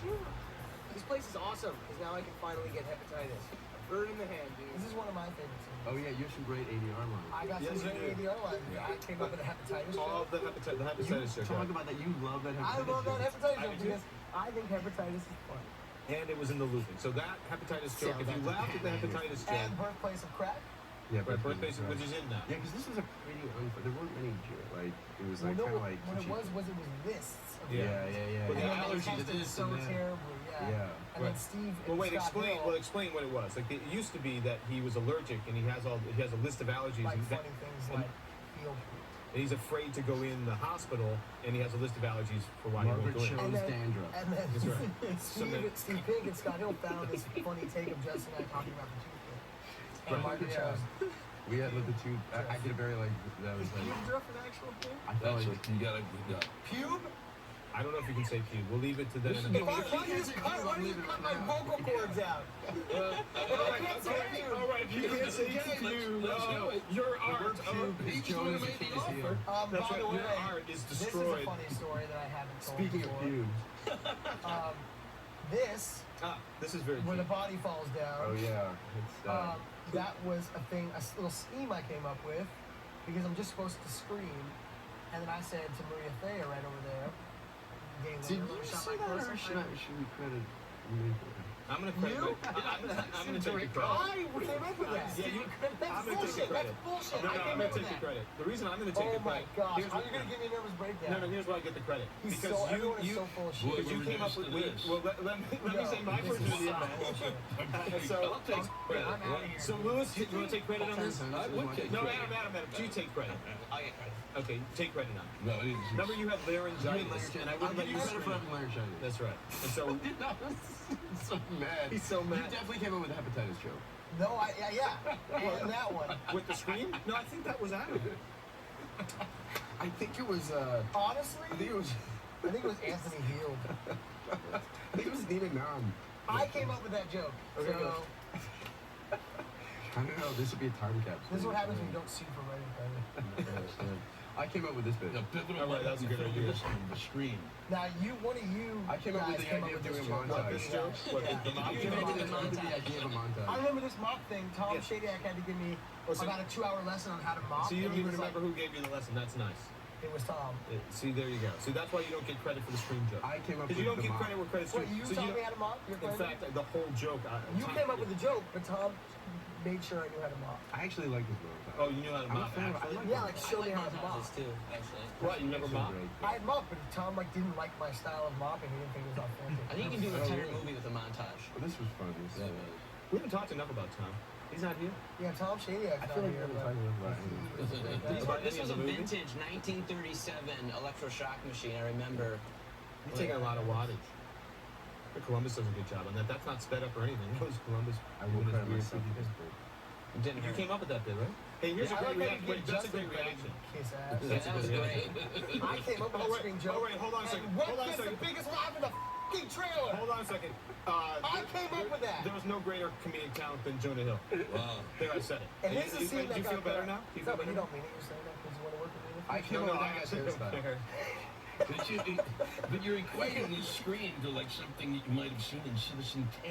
too. This place is awesome because now I can finally get hepatitis. A bird in the hand, dude. This is one of my favorites. Oh yeah, you have some great ADR lines. I got some great ADR lines. I came up with a hepatitis All joke. the hepatitis joke. Talk about that. You love that hepatitis I love that joke. hepatitis joke because I think hepatitis is fun. And it was in the looping. So that hepatitis joke, if you laughed at the hepatitis joke. And Birthplace of Crack. Yeah, Right, Birthplace, which is in that. Yeah, because this was a pretty unfair. There weren't many like it was Well, like no, kind of like what it was lists. Of Yeah. yeah. Well, the And then they allergy to tested this so and that. terribly, yeah. And then Steve. Well, wait. Scott Explain. Hill, Well, explain what it was. Like it used to be that he was allergic and he has a list of allergies. like and that, funny things and- like field. and he's afraid to go in the hospital, and he has a list of allergies for why he won't Margaret go in. chose dandruff. And then That's right. Steve Pink and Scott Hill found this funny take of Justin and I talking about the toothpick. And Right. Margaret Yeah. chose. We had like the two. I did a very like that was like. Pube an actual thing? I felt That's like what you gotta. Pube? I don't know if you can say pube. We'll leave it to them. Why do you cut my vocal cords out? I can't say pube. All right, you can't say pube. Your art. He just wanna make the offer. By That's the right. way, Your art is this is a destroyed. funny story that I haven't told speaking of before. pubes. This, This is very where the cute. body falls down. Oh yeah, it's That was a thing, a little scheme I came up with because I'm just supposed to scream. And then I said to Maria Thea right over there, Did you say that or should we credit me for it? I'm gonna credit. You? I'm gonna take the credit. I came up with that. Yeah, That's I'm gonna take the bullshit. credit. That's bullshit. No, I I'm came gonna up with take the that. credit. The reason I'm gonna take Oh the my credit. gosh. here's How are you going to give me a nervous breakdown? No, here's why I get the credit. He's because so, everyone is so full of shit. Because you came up with. Well, let me say my version of the event. So I'll take credit. I'm out of here. So Louis, do you want to take credit on this? I would take No, credit. Adam, you take credit. I'll get credit. Okay, take credit on it. No, it is. Remember, you have laryngitis, and I I'll wouldn't let give you you credit for scream. having laryngitis. That's right. And so He's so mad. he's so You mad. definitely came up with a hepatitis joke. No, and that one. With the scream? No, I think that was Adam. I think it was. Honestly, I think it was. I think it was Anthony Heald. I think it was Nina Nam. I came up with that joke. Okay, So, go. I don't know. This would be a time capsule. this is what happens when you don't sue for writing credit. I came up with this bit. The pivotal All right, that's a good idea. The screen. Now, one of you I came up with guys the came idea up of with doing this a joke. montage. This joke? What, the You montage? came up with I came up with the montage. idea of a I montage. remember this mop thing. Tom Yes. Shadyac had to give me Oh, so- about a 2-hour lesson on how to mop. So you and don't he even was like- remember who gave you the lesson. That's nice. It was Tom. See, there you go. See, that's why you don't get credit for the scream joke. I came up Because with you don't the get mop. credit where credit's due. Wait, you So taught don't- me how to mop? Your In friend? fact, the whole joke. You came up with the joke, but Tom made sure I knew how to mop. I actually like this montage. Oh, you knew how to I'm a mop. fan of- I actually? like Yeah, like I show me like how to mop. montages too, actually. What, you never So mop? great. I had mopped, but Tom didn't like my style of mopping. He didn't think it was authentic. I think you can do an entire movie with a montage. Well, this was fun. This, We haven't talked enough about Tom. He's not here. Yeah, Tom Shadyac. I feel like we haven't talked enough about anything. About This any was of a the movie? vintage 1937 electroshock machine, I remember. You're taking a lot of wattage. But Columbus does a good job on that. That's not sped up or anything. That was Columbus. I will doing his credit weird myself stuff. for this bit. It didn't You hurt. came up with that bit, right? Hey, here's Yeah, a I great like how reaction. you Wait, give that's a Justin great reaction. Kiss ass. Yeah, that was great. I came up with Oh, a wait. screen joke. Oh, wait, hold on a second. And what Hold on a gets the second. biggest laugh in the f***ing trailer? Hold on a second. I came up with that. There was no greater comedic talent than Jonah Hill. Wow. There, I said it. And this is a scene Do you that feel got better cut. now? Do you No, feel but better you now? don't mean it. You're saying that because you want to work with me. I came up with that guy's hairstyle. But you're equating this screen to like something that you might have seen in Citizen Kane.